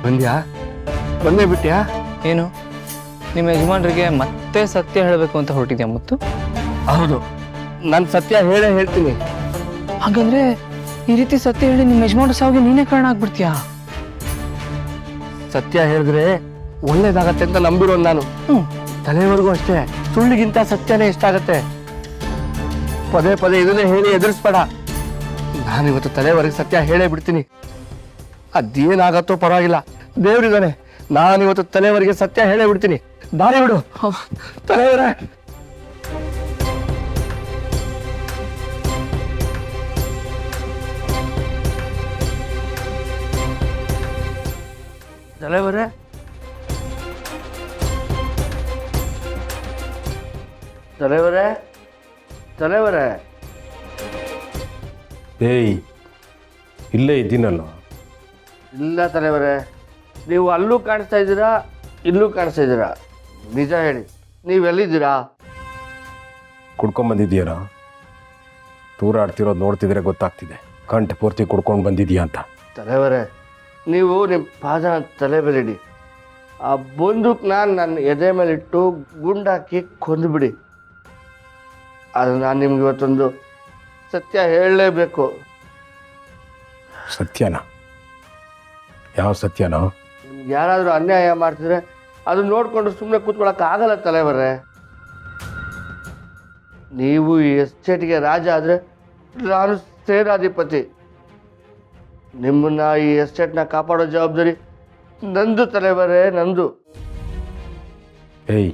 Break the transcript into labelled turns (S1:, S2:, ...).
S1: ಬಂದೇ ಬಿಟ್ಯಾ?
S2: ಏನು ನಿಮ್ಮ ಯಜಮಾನ್ರಿಗೆ ಮತ್ತೆ ಸತ್ಯ ಹೇಳಬೇಕು ಅಂತ ಹೊರಟಿದ್ಯಾ ಮುತ್ತು?
S1: ಹೌದು, ನಾನು ಸತ್ಯ ಹೇಳೇ ಹೇಳ್ತೀನಿ.
S2: ಹಾಗಂದ್ರೆ ಈ ರೀತಿ ಸತ್ಯ ಹೇಳಿ ನಿಮ್ಮ ಯಜಮಾನ್ರ ಸಾವಿಗೆ ನೀನೇ ಕಾರಣ ಆಗ್ಬಿಡ್ತೀಯಾ?
S1: ಸತ್ಯ ಹೇಳಿದ್ರೆ ಒಳ್ಳೇದಾಗತ್ತೆ ಅಂತ ನಂಬಿರೋನು ನಾನು. ತಲೆವರೆಗೂ ಅಷ್ಟೇ, ಸುಳ್ಳಿಗಿಂತ ಸತ್ಯನೇ ಇಷ್ಟ ಆಗತ್ತೆ. ಪದೇ ಪದೇ ಇದನ್ನೇ ಹೇಳಿ ಎದುರಿಸ್ಬೇಡ. ನಾನಿವತ್ತು ತಲೆವರೆಗೆ ಸತ್ಯ ಹೇಳೇ ಬಿಡ್ತೀನಿ. ಅದೇನಾಗತ್ತೋ ಪರವಾಗಿಲ್ಲ, ದೇವ್ರಿದ್ದಾನೆ. ನಾನಿವತ್ತು ತಲೆವರೆಗೆ ಸತ್ಯ ಹೇಳೇ ಬಿಡ್ತೀನಿ. ದಾರಿ ಬಿಡು ತಲೆವರೇ. ತಲೆವರೇ, ತಲೆವರೇ, ತಲೆವರೇ.
S3: ಏಯ್, ಇಲ್ಲೇ ಇದ್ದೀನಲ್ಲ.
S1: ಇಲ್ಲ ತಲೆವರೇ, ನೀವು ಅಲ್ಲೂ ಕಾಣಿಸ್ತಾ ಇದ್ದೀರಾ, ಇಲ್ಲೂ ಕಾಣಿಸ್ತಾ ಇದ್ದೀರಾ. ನಿಜ ಹೇಳಿ, ನೀವೆಲ್ಲಿದ್ದೀರಾ?
S3: ಕುಡ್ಕೊಂಬಂದಿದ್ದೀಯಲ್ಲ, ತೂರಾಡ್ತಿರೋದು ನೋಡ್ತಿದ್ರೆ ಗೊತ್ತಾಗ್ತಿದೆ ಕಂಠ ಪೂರ್ತಿ ಕುಡ್ಕೊಂಡು ಬಂದಿದ್ದೀಯಾ ಅಂತ.
S1: ತಲೆವರೇ, ನೀವು ನಿಮ್ಮ ಪಾದ ತಲೆ ಮೇಲಿಡಿ. ಆ ಬಂದೂಕ್ನ ನನ್ನ ಎದೆ ಮೇಲಿಟ್ಟು ಗುಂಡಾಕಿ ಕೊಂದುಬಿಡಿ. ಆದರೆ ನಾನು ನಿಮ್ಗೆ ಇವತ್ತೊಂದು ಸತ್ಯ ಹೇಳಲೇಬೇಕು.
S3: ಸತ್ಯನಾ? ಯಾವ ಸತ್ಯನೋ?
S1: ನಿಮ್ಗೆ ಯಾರಾದರೂ ಅನ್ಯಾಯ ಮಾಡ್ತಿದ್ರೆ ಅದು ನೋಡಿಕೊಂಡು ಸುಮ್ಮನೆ ಕೂತ್ಕೊಳ್ಳೋಕ್ಕಾಗಲ್ಲ ತಲೆವರೇ. ನೀವು ಈ ಎಸ್ಟೇಟ್ಗೆ ರಾಜ ಆದರೆ ನಾನು ಸೇನಾಧಿಪತಿ. ನಿಮ್ಮನ್ನ ಈ ಎಸ್ಟೇಟ್ನ ಕಾಪಾಡೋ ಜವಾಬ್ದಾರಿ ನಂದು ತಲೆವರೇ, ನಂದು.
S3: ಏಯ್,